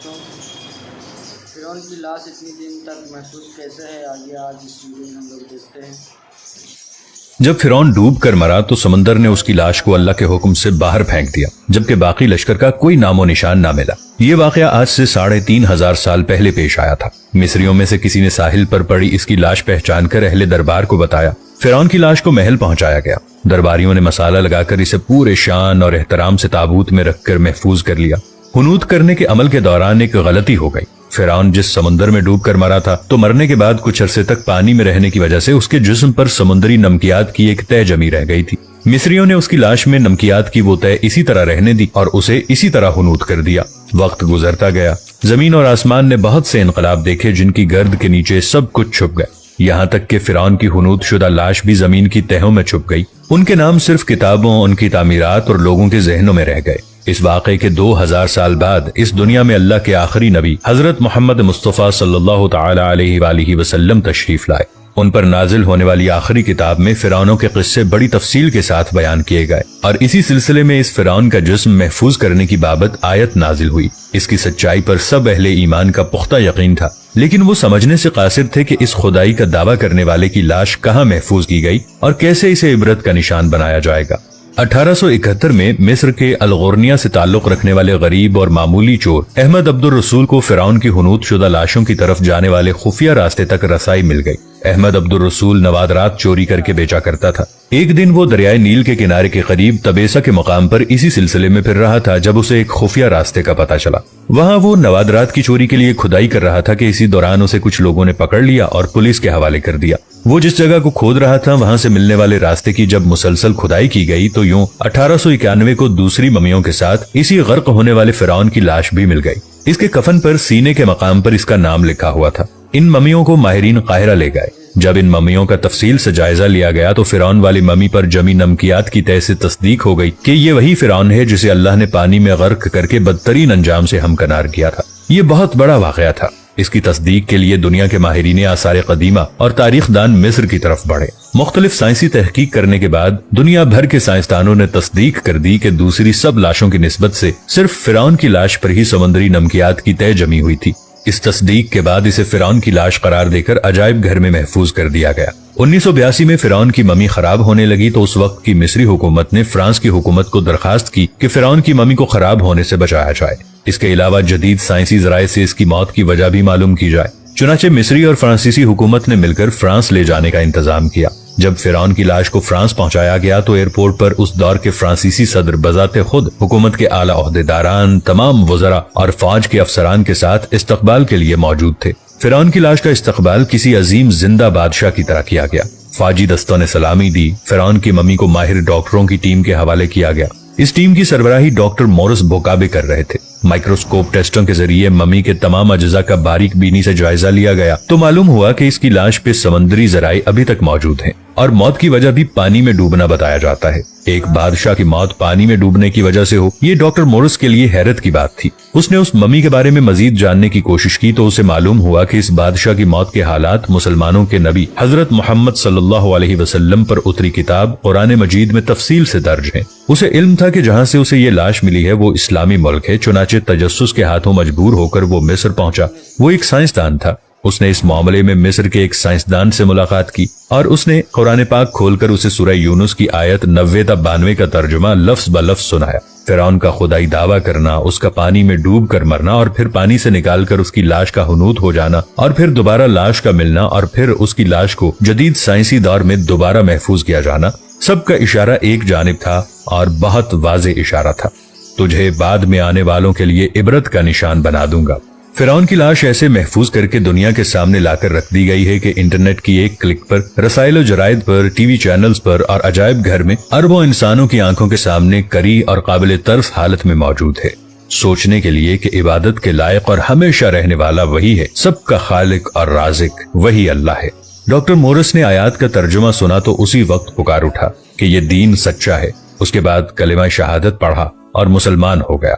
دوستوں، فرعون کی لاش اتنی دن تک محفوظ کیسے ہے آج اس ویڈیو میں ہم لوگ دیکھتے ہیں۔ جب فرعون ڈوب کر مرا تو سمندر نے اس کی لاش کو اللہ کے حکم سے باہر پھینک دیا، جبکہ باقی لشکر کا کوئی نام و نشان نہ ملا۔ یہ واقعہ آج سے 3500 سال پہلے پیش آیا تھا۔ مصریوں میں سے کسی نے ساحل پر پڑی اس کی لاش پہچان کر اہل دربار کو بتایا۔ فرعون کی لاش کو محل پہنچایا گیا۔ درباریوں نے مسالہ لگا کر اسے پورے شان اور احترام سے تابوت میں رکھ کر محفوظ کر لیا۔ حنوط کرنے کے عمل کے دوران ایک غلطی ہو گئی۔ فرعون جس سمندر میں ڈوب کر مرا تھا تو مرنے کے بعد کچھ عرصے تک پانی میں رہنے کی وجہ سے اس کے جسم پر سمندری نمکیات کی ایک تہ جمی رہ گئی تھی۔ مصریوں نے اس کی لاش میں نمکیات کی وہ تہ اسی طرح رہنے دی اور اسے اسی طرح حنوط کر دیا۔ وقت گزرتا گیا، زمین اور آسمان نے بہت سے انقلاب دیکھے جن کی گرد کے نیچے سب کچھ چھپ گئے، یہاں تک کہ فرعون کی حنوط شدہ لاش بھی زمین کی تہوں میں چھپ گئی۔ ان کے نام صرف کتابوں، ان کی تعمیرات اور لوگوں کے ذہنوں میں رہ گئے۔ اس واقعے کے 2000 سال بعد اس دنیا میں اللہ کے آخری نبی حضرت محمد مصطفیٰ صلی اللہ تعالی علیہ وآلہ وسلم تشریف لائے۔ ان پر نازل ہونے والی آخری کتاب میں فرعونوں کے قصے بڑی تفصیل کے ساتھ بیان کیے گئے، اور اسی سلسلے میں اس فرعون کا جسم محفوظ کرنے کی بابت آیت نازل ہوئی۔ اس کی سچائی پر سب اہل ایمان کا پختہ یقین تھا، لیکن وہ سمجھنے سے قاصر تھے کہ اس خدائی کا دعویٰ کرنے والے کی لاش کہاں محفوظ کی گئی اور کیسے اسے عبرت کا نشان بنایا جائے گا۔ 1871 میں مصر کے الغورنیا سے تعلق رکھنے والے غریب اور معمولی چور احمد عبد الرسول کو فرعون کی حنوط شدہ لاشوں کی طرف جانے والے خفیہ راستے تک رسائی مل گئی۔ احمد عبد الرسول نوادرات چوری کر کے بیچا کرتا تھا۔ ایک دن وہ دریائے نیل کے کنارے کے قریب تبیسا کے مقام پر اسی سلسلے میں پھر رہا تھا جب اسے ایک خفیہ راستے کا پتہ چلا۔ وہاں وہ نوادرات کی چوری کے لیے کھدائی کر رہا تھا کہ اسی دوران اسے کچھ لوگوں نے پکڑ لیا اور پولیس کے حوالے کر دیا۔ وہ جس جگہ کو کھود رہا تھا وہاں سے ملنے والے راستے کی جب مسلسل کھدائی کی گئی تو یوں 1891 کو دوسری ممیوں کے ساتھ اسی غرق ہونے والے فرعون کی لاش بھی مل گئی۔ اس کے کفن پر سینے کے مقام پر اس کا نام لکھا ہوا تھا۔ ان ممیوں کو ماہرین قاہرہ لے گئے۔ جب ان ممیوں کا تفصیل سے جائزہ لیا گیا تو فرعون والی ممی پر جمی نمکیات کی تہ سے تصدیق ہو گئی کہ یہ وہی فرعون ہے جسے اللہ نے پانی میں غرق کر کے بدترین انجام سے ہمکنار کیا تھا۔ یہ بہت بڑا واقعہ تھا۔ اس کی تصدیق کے لیے دنیا کے ماہرین آثار قدیمہ اور تاریخ دان مصر کی طرف بڑھے۔ مختلف سائنسی تحقیق کرنے کے بعد دنیا بھر کے سائنسدانوں نے تصدیق کر دی کہ دوسری سب لاشوں کی نسبت سے صرف فرعون کی لاش پر ہی سمندری نمکیات کی تہ جمی ہوئی تھی۔ اس تصدیق کے بعد اسے فرعون کی لاش قرار دے کر عجائب گھر میں محفوظ کر دیا گیا۔ 1982 میں فرعون کی ممی خراب ہونے لگی تو اس وقت کی مصری حکومت نے فرانس کی حکومت کو درخواست کی کہ فرعون کی ممی کو خراب ہونے سے بچایا جائے۔ اس کے علاوہ جدید سائنسی ذرائع سے اس کی موت کی وجہ بھی معلوم کی جائے۔ چنانچہ مصری اور فرانسیسی حکومت نے مل کر فرانس لے جانے کا انتظام کیا۔ جب فرعون کی لاش کو فرانس پہنچایا گیا تو ایئرپورٹ پر اس دور کے فرانسیسی صدر بذات خود حکومت کے اعلیٰ عہدیداران، تمام وزراء اور فوج کے افسران کے ساتھ استقبال کے لیے موجود تھے۔ فرعون کی لاش کا استقبال کسی عظیم زندہ بادشاہ کی طرح کیا گیا۔ فوجی دستوں نے سلامی دی۔ فرعون کی ممی کو ماہر ڈاکٹروں کی ٹیم کے حوالے کیا گیا۔ اس ٹیم کی سربراہی ڈاکٹر مورس بوکابے کر رہے تھے۔ مائکروسکوپ ٹیسٹوں کے ذریعے ممی کے تمام اجزاء کا باریک بینی سے جائزہ لیا گیا تو معلوم ہوا کہ اس کی لاش پہ سمندری ذرائع ابھی تک موجود ہیں اور موت کی وجہ بھی پانی میں ڈوبنا بتایا جاتا ہے۔ ایک بادشاہ کی موت پانی میں ڈوبنے کی وجہ سے ہو، یہ ڈاکٹر مورس کے لیے حیرت کی بات تھی۔ اس نے اس ممی کے بارے میں مزید جاننے کی کوشش کی تو اسے معلوم ہوا کہ اس بادشاہ کی موت کے حالات مسلمانوں کے نبی حضرت محمد صلی اللہ علیہ وسلم پر اتری کتاب قرآن مجید میں تفصیل سے درج ہیں۔ اسے علم تھا کہ جہاں سے اسے یہ لاش ملی ہے وہ اسلامی ملک ہے، چنانچہ تجسس کے ہاتھوں مجبور ہو کر وہ مصر پہنچا۔ وہ ایک سائنسدان تھا۔ اس نے اس معاملے میں مصر کے ایک سائنسدان سے ملاقات کی اور اس نے قرآن پاک کھول کر اسے سورہ یونس کی آیت 90 تا 92 کا ترجمہ لفظ بلفظ سنایا۔ فرعون کا خدائی دعویٰ کرنا، اس کا پانی میں ڈوب کر مرنا اور پھر پانی سے نکال کر اس کی لاش کا حنوط ہو جانا اور پھر دوبارہ لاش کا ملنا اور پھر اس کی لاش کو جدید سائنسی دور میں دوبارہ محفوظ کیا جانا، سب کا اشارہ ایک جانب تھا اور بہت واضح اشارہ تھا۔ تجھے بعد میں آنے والوں کے لیے عبرت کا نشان بنا دوں گا۔ فرعون کی لاش ایسے محفوظ کر کے دنیا کے سامنے لا کر رکھ دی گئی ہے کہ انٹرنیٹ کی ایک کلک پر، رسائل و جرائد پر، ٹی وی چینلز پر اور عجائب گھر میں اربوں انسانوں کی آنکھوں کے سامنے کری اور قابل طرف حالت میں موجود ہے۔ سوچنے کے لیے کہ عبادت کے لائق اور ہمیشہ رہنے والا وہی ہے، سب کا خالق اور رازق وہی اللہ ہے۔ ڈاکٹر مورس نے آیات کا ترجمہ سنا تو اسی وقت پکار اٹھا کہ یہ دین سچا ہے۔ اس کے بعد کلمہ شہادت پڑھا اور مسلمان ہو گیا۔